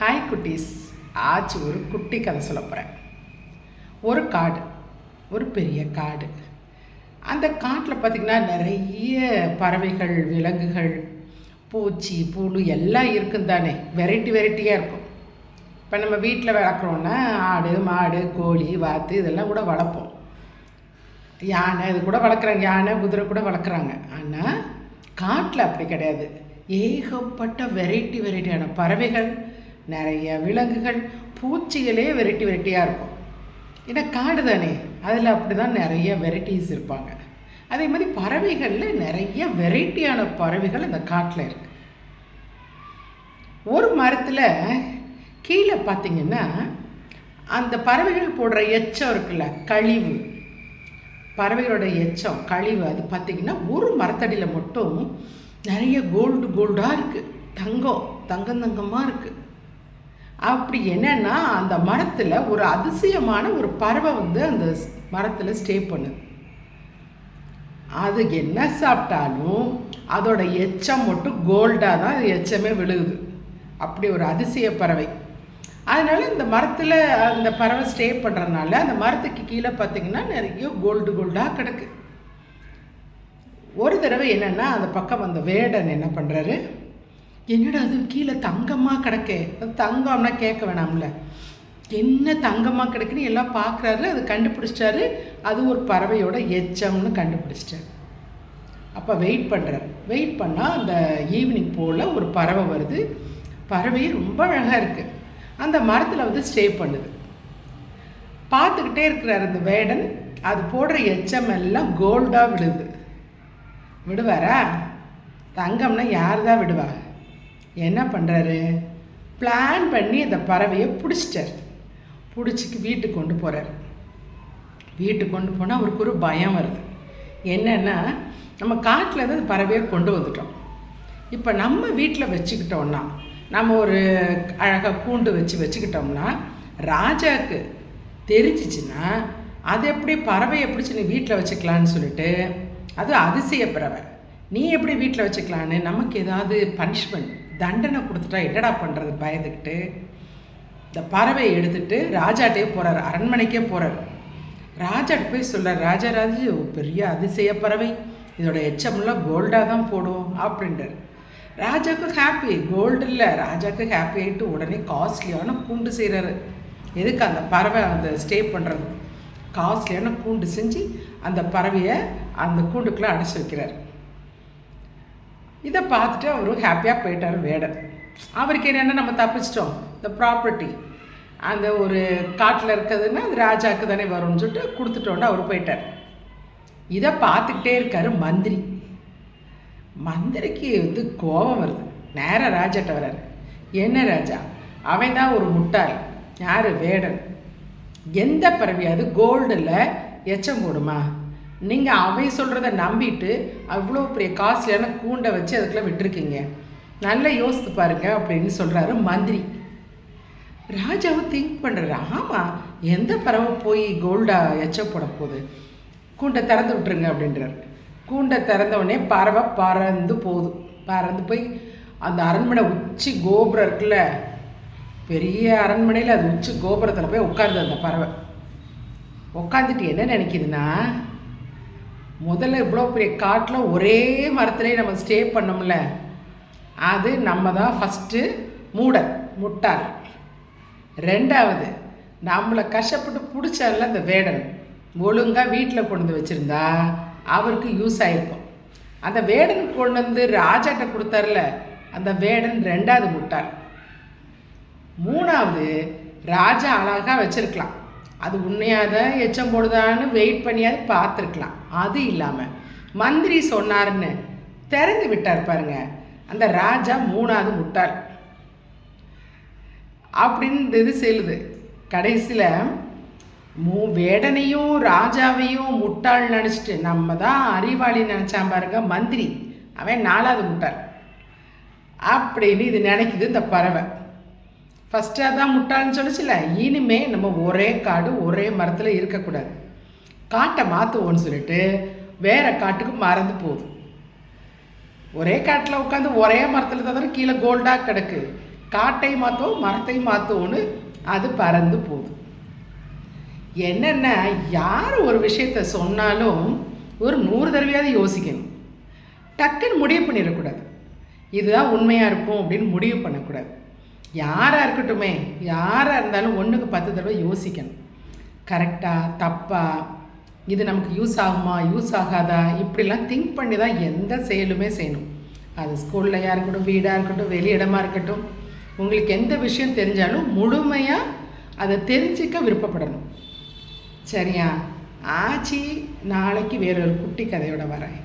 Hi குட்டீஸ். ஆச்சு ஒரு குட்டி கதை சொல்ல போகிறேன். ஒரு காடு, ஒரு பெரிய காடு. அந்த காட்டில் பார்த்திங்கன்னா நிறைய பறவைகள், விலங்குகள், பூச்சி, புழு எல்லாம் இருக்கும் தானே. வெரைட்டியாக இருக்கும். இப்போ நம்ம வீட்டில் வளர்க்குறோன்னா ஆடு, மாடு, கோழி, வாத்து இதெல்லாம் கூட வளர்ப்போம். யானை இது கூட வளர்க்குறாங்க, யானை குதிரை கூட வளர்க்குறாங்க. ஆனால் காட்டில் அப்படி கிடையாது. ஏகப்பட்ட வெரைட்டியான பறவைகள், நிறைய விலங்குகள், பூச்சிகளே வெரைட்டியாக இருக்கும். ஏன்னா காடு தானே, அதில் அப்படி தான் நிறைய வெரைட்டிஸ் இருப்பாங்க. அதே மாதிரி பறவைகளில் நிறைய வெரைட்டியான பறவைகள் அந்த காட்டில் இருக்குது. ஒரு மரத்தில் கீழே பார்த்திங்கன்னா அந்த பறவைகள் போடுற எச்சம் இருக்குல்ல, கழிவு, பறவைகளோட எச்சம் கழிவு, அது பார்த்திங்கன்னா ஒரு மரத்தடியில் மட்டும் நிறைய கோல்டாக இருக்குது. தங்கமாக இருக்குது. அப்படி என்னன்னா அந்த மரத்தில் ஒரு அதிசயமான ஒரு பறவை அந்த மரத்தில் ஸ்டே பண்ணுது. அது என்ன சாப்பிட்டாலும் அதோட எச்சம் மட்டும் கோல்டாக தான் அது எச்சமே விழுகுது. அப்படி ஒரு அதிசய பறவை. அதனால இந்த மரத்தில் அந்த பறவை ஸ்டே பண்ணுறதுனால அந்த மரத்துக்கு கீழே பார்த்திங்கன்னா நிறைய கோல்டாக கிடக்கு. ஒரு தடவை என்னென்னா அந்த பக்கம் அந்த வேடன் என்ன பண்ணுறாரு, என்னடா அது கீழே தங்கமாக கிடக்கே, அது தங்கம்னா கேட்க வேணாம்ல, என்ன தங்கமாக கிடக்குன்னு எல்லாம் பார்க்குறாரு. அது கண்டுபிடிச்சிட்டாரு, அது ஒரு பறவையோட எச்சம்னு கண்டுபிடிச்சிட்டாரு. அப்போ வெயிட் பண்ணுறாரு. வெயிட் பண்ணால் அந்த ஈவினிங் போல் ஒரு பறவை வருது. பறவை ரொம்ப அழகாக இருக்குது. அந்த மரத்தில் ஸ்டே பண்ணுது. பார்த்துக்கிட்டே இருக்கிறார் அந்த வேடன். அது போடுற எச்சம் எல்லாம் கோல்டாக விடுது. விடுவாரா? தங்கம்னா யார் தான் விடுவா? என்ன பண்ணுறாரு, பிளான் பண்ணி அந்த பறவையை பிடிச்சிட்டார். பிடிச்சிக்கு வீட்டுக்கு கொண்டு போகிறார். வீட்டுக்கு கொண்டு போனால் அவருக்கு ஒரு பயம் வருது. என்னென்னா, நம்ம காட்டில் அந்த பறவையை கொண்டு வந்துட்டோம். இப்போ நம்ம வீட்டில் வச்சுக்கிட்டோம்னா, நம்ம ஒரு அழகாக கூண்டு வச்சுக்கிட்டோம்னா ராஜாவுக்கு தெரிஞ்சிச்சின்னா அது எப்படி பறவையை பிடிச்சி நீ வீட்டில் வச்சுக்கலான்னு சொல்லிட்டு, அது அதிசய பறவை, நீ எப்படி வீட்டில் வச்சுக்கலான்னு நமக்கு ஏதாவது பனிஷ்மெண்ட், தண்டனை கொடுத்துட்டா என்னடா பண்ணுறது பயந்துக்கிட்டு இந்த பறவையை எடுத்துகிட்டு ராஜாட்டே போகிறார். அரண்மனைக்கே போகிறார். ராஜாட்ட போய் சொல்கிறார், ராஜாஜி பெரிய அதிசய பறவை, இதோட எச்சமெல்லாம் கோல்டாக தான் போடும் அப்படின்றார். ராஜாவுக்கு ஹாப்பி, கோல்டு இல்லை, ராஜாவுக்கு ஹாப்பி ஆகிட்டு உடனே காஸ்ட்லியான கூண்டு செய்கிறாரு. எதுக்கு? அந்த பறவை ஸ்டே பண்ணுறது. காஸ்ட்லியான கூண்டு செஞ்சு அந்த பறவையை அந்த கூண்டுக்குள்ளே அடைச்சி வைக்கிறார். இதை பார்த்துட்டு அவரும் ஹாப்பியாக போயிட்டார் வேடன். அவருக்கு என்னென்னா, நம்ம தப்பிச்சிட்டோம், இந்த ப்ராப்பர்ட்டி அந்த ஒரு காட்டில் இருக்கிறதுன்னா அது ராஜாவுக்கு தானே வரும்னு சொல்லிட்டு கொடுத்துட்டோன்னு அவர் போயிட்டார். இதை பார்த்துக்கிட்டே இருக்கார் மந்திரி. மந்திரிக்கு கோபம் வருது. நேராக ராஜாட்ட வர்றாரு. என்ன ராஜா, அவன் தான் ஒரு முட்டாள். யார்? வேடன். எந்த பறவையாவது கோல்டில் எச்சம் போடுமா? நீங்கள் அவை சொல்கிறத நம்பிட்டு அவ்வளோ பெரிய காஸ்ட்லியான கூண்டை வச்சு அதுக்குள்ளே விட்டுருக்கீங்க, நல்லா யோசித்து பாருங்க அப்படின்னு சொல்கிறாரு மந்திரி. ராஜாவும் திங்க் பண்ணுறாரு, ஆமாம், எந்த பறவை போய் கோல்டாக எச்சம் போட போகுது, கூண்டை திறந்து விட்டுருங்க அப்படின்றார். கூண்டை திறந்தவுடனே பறவை பறந்து போகுது. பறந்து போய் அந்த அரண்மனை உச்சி கோபுரம் இருக்குல்ல, பெரிய அரண்மனையில் அது உச்சி கோபுரத்தில் போய் உட்காருது. அந்த பறவை உட்காந்துட்டு என்ன நினைக்கிதுன்னா, முதல்ல இவ்வளோ பெரிய காட்டில் ஒரே மரத்துலேயே நம்ம ஸ்டே பண்ணோம்ல, அது நம்ம தான் ஃபஸ்ட்டு முட்டாள். ரெண்டாவது, நம்மளை கஷ்டப்பட்டு பிடிச்சால அந்த வேடன், ஒழுங்காக வீட்டில் கொண்டு வந்து வச்சுருந்தா அவருக்கு யூஸ் ஆகிருக்கும். அந்த வேடன் கொண்டு வந்து ராஜாட்ட கொடுத்தார்ல, அந்த வேடன் ரெண்டாவது முட்டாள். மூணாவது, ராஜா அழகாக வச்சுருக்கலாம், அது உண்மையாக எச்சம் போடுதான்னு வெயிட் பண்ணியாவது பார்த்துருக்கலாம். அது இல்லாமல் மந்திரி சொன்னார்னு திறந்து விட்டார் பாருங்க, அந்த ராஜா மூணாவது முட்டாள் அப்படின்னு இது செல்லுது. கடைசியில் வேடனையும் ராஜாவையும் முட்டாள் நினச்சிட்டு நம்ம தான் அறிவாளி நினச்சான் பாருங்க மந்திரி, அவன் நாலாவது முட்டாள் அப்படின்னு இது நினைக்குது இந்த பறவை. ஃபஸ்ட்டு அதான் முட்டாள்னு சொல்லிச்சுல, இனிமே நம்ம ஒரே காடு ஒரே மரத்தில் இருக்கக்கூடாது, காட்டை மாற்றுவோன்னு சொல்லிட்டு வேறு காட்டுக்கு மறந்து போகுது. ஒரே காட்டில் உட்காந்து ஒரே மரத்தில் தவிர கீழே கோல்டாக கிடக்கு. காட்டை மாற்றவும் மரத்தை மாற்றவும்னு அது பறந்து போகுது. என்னென்ன யார் ஒரு விஷயத்த சொன்னாலும் ஒரு 100 தடவையாவது யோசிக்கணும். டக்குன்னு முடிவு பண்ணிடக்கூடாது. இதுதான் உண்மையாக இருக்கும் அப்படின்னு முடிவு பண்ணக்கூடாது. யாராக இருக்கட்டுமே, யாராக இருந்தாலும் 1க்கு 10 தடவை யோசிக்கணும். கரெக்டாக தப்பா, இது நமக்கு யூஸ் ஆகுமா யூஸ் ஆகாதா, இப்படிலாம் திங்க் பண்ணி தான் எந்த செயலுமே செய்யணும். அது ஸ்கூல்லையாக இருக்கட்டும், வீடாக இருக்கட்டும், வெளி இடமா இருக்கட்டும், உங்களுக்கு எந்த விஷயம் தெரிஞ்சாலும் முழுமையாக அதை தெரிஞ்சிக்க விருப்பப்படணும். சரியா? ஆச்சி நாளைக்கு வேறொரு குட்டி கதையோட வரேன்.